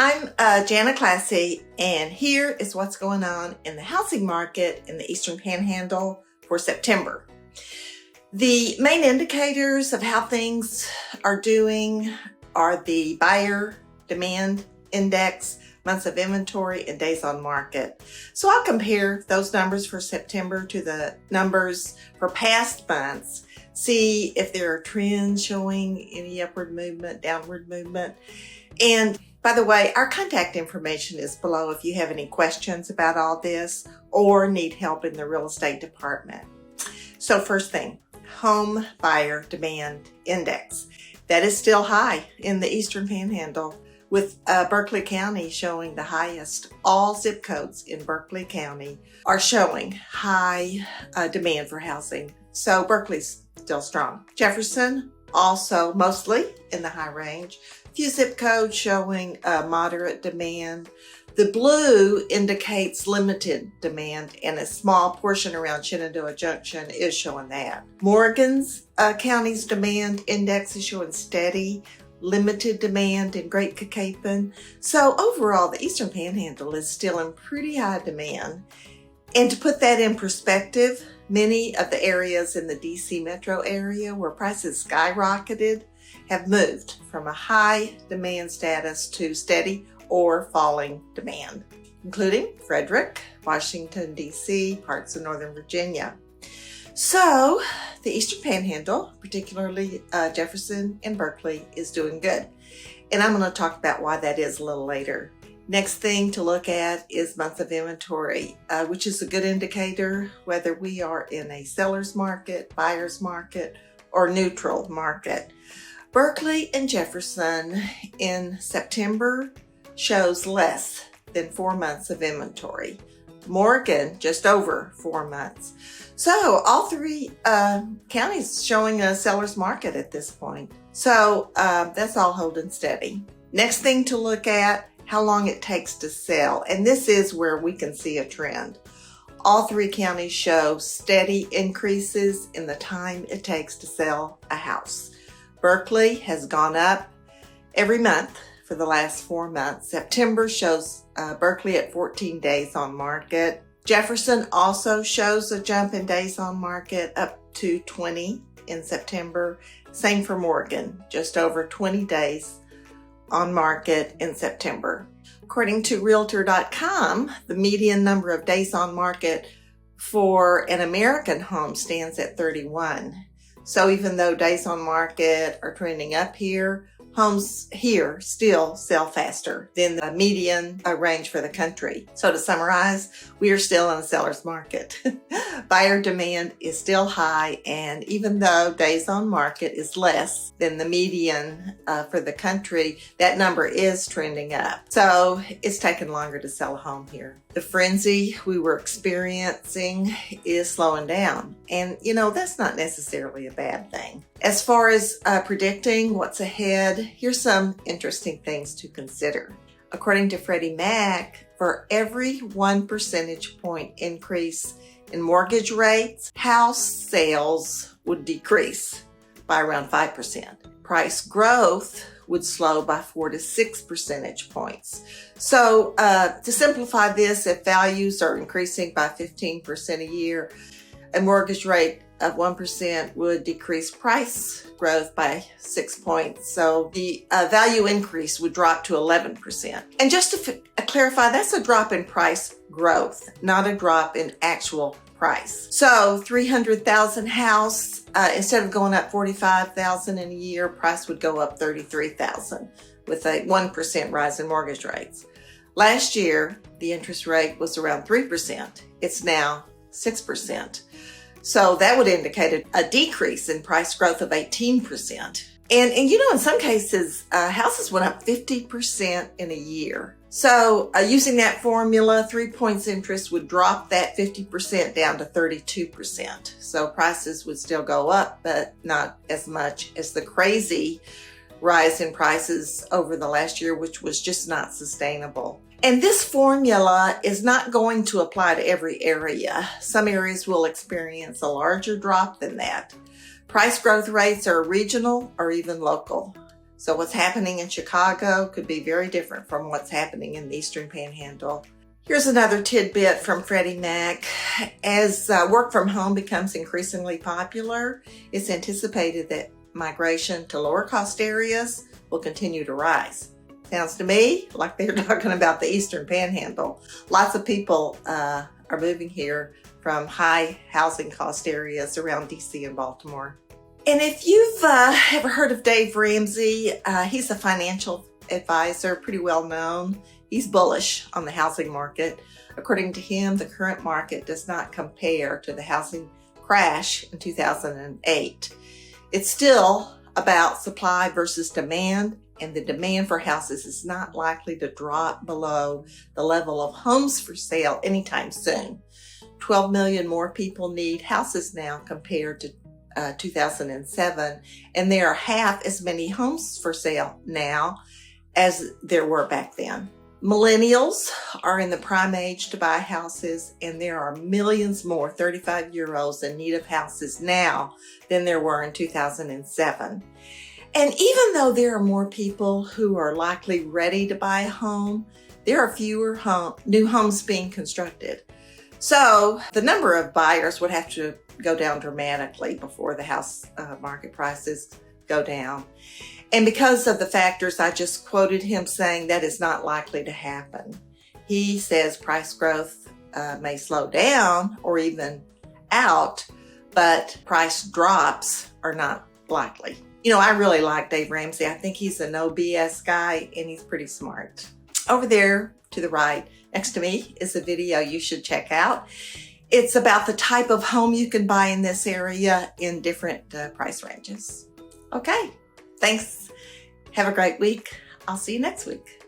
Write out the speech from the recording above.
I'm Jana Classy, and here is what's going on in the housing market in the Eastern Panhandle for September. The main indicators of how things are doing are the buyer demand index, months of inventory, and days on market. So I'll compare those numbers for September to the numbers for past months, see if there are trends showing any upward movement, downward movement. And by the way, our contact information is below if you have any questions about all this or need help in the real estate department. So first thing, home buyer demand index. That is still high in the Eastern Panhandle, with Berkeley County showing the highest. All zip codes in Berkeley County are showing high demand for housing. So Berkeley's still strong. Jefferson also mostly in the high range. Few zip codes showing moderate demand. The blue indicates limited demand, and a small portion around Shenandoah Junction is showing that. Morgan's County's demand index is showing steady, limited demand in Great Cacapon. So overall, the Eastern Panhandle is still in pretty high demand. And to put that in perspective, many of the areas in the DC metro area where prices skyrocketed have moved from a high demand status to steady or falling demand, including Frederick, Washington, DC, parts of Northern Virginia. So the Eastern Panhandle, particularly Jefferson and Berkeley, is doing good. And I'm going to talk about why that is a little later. Next thing to look at is months of inventory, which is a good indicator whether we are in a seller's market, buyer's market, or neutral market. Berkeley and Jefferson in September shows less than 4 months of inventory. Morgan, just over 4 months. So all three counties showing a seller's market at this point. So that's all holding steady. Next thing to look at, how long it takes to sell. And this is where we can see a trend. All three counties show steady increases in the time it takes to sell a house. Berkeley has gone up every month for the last 4 months. September shows Berkeley at 14 days on market. Jefferson also shows a jump in days on market up to 20 in September. Same for Morgan, just over 20 days on market in September. According to Realtor.com, the median number of days on market for an American home stands at 31. So even though days on market are trending up here, homes here still sell faster than the median range for the country. So to summarize, we are still in a seller's market. Buyer demand is still high, and even though days on market is less than the median for the country, that number is trending up. So it's taking longer to sell a home here. The frenzy we were experiencing is slowing down, and that's not necessarily a bad thing. As far as predicting what's ahead, here's some interesting things to consider. According to Freddie Mac, for every 1 percentage point increase in mortgage rates, house sales would decrease by around 5%. Price growth would slow by 4 to 6 percentage points. So to simplify this, if values are increasing by 15% a year, a mortgage rate of 1% would decrease price growth by 6 points. So the value increase would drop to 11%. And just to clarify, that's a drop in price growth, not a drop in actual price. So 300,000 house, instead of going up 45,000 in a year, price would go up 33,000 with a 1% rise in mortgage rates. Last year, the interest rate was around 3%. It's now 6%. So that would indicate a decrease in price growth of 18%. And in some cases, houses went up 50% in a year. So using that formula, 3 points interest would drop that 50% down to 32%. So prices would still go up, but not as much as the crazy rise in prices over the last year, which was just not sustainable. And this formula is not going to apply to every area. Some areas will experience a larger drop than that. Price growth rates are regional or even local. So what's happening in Chicago could be very different from what's happening in the Eastern Panhandle. Here's another tidbit from Freddie Mac. As work from home becomes increasingly popular, it's anticipated that migration to lower cost areas will continue to rise. Sounds to me like they're talking about the Eastern Panhandle. Lots of people are moving here from high housing cost areas around DC and Baltimore. And if you've ever heard of Dave Ramsey, he's a financial advisor, pretty well known. He's bullish on the housing market. According to him, the current market does not compare to the housing crash in 2008. It's still about supply versus demand, and the demand for houses is not likely to drop below the level of homes for sale anytime soon. 12 million more people need houses now compared to 2007, and there are half as many homes for sale now as there were back then. Millennials are in the prime age to buy houses, and there are millions more 35-year-olds in need of houses now than there were in 2007. And even though there are more people who are likely ready to buy a home, there are fewer new homes being constructed. So the number of buyers would have to go down dramatically before the house market prices go down. And because of the factors I just quoted him saying, that is not likely to happen. He says price growth may slow down or even out, but price drops are not likely. You know, I really like Dave Ramsey. I think he's a no BS guy, and he's pretty smart. Over there to the right next to me is a video you should check out. It's about the type of home you can buy in this area in different price ranges. Okay, thanks. Have a great week. I'll see you next week.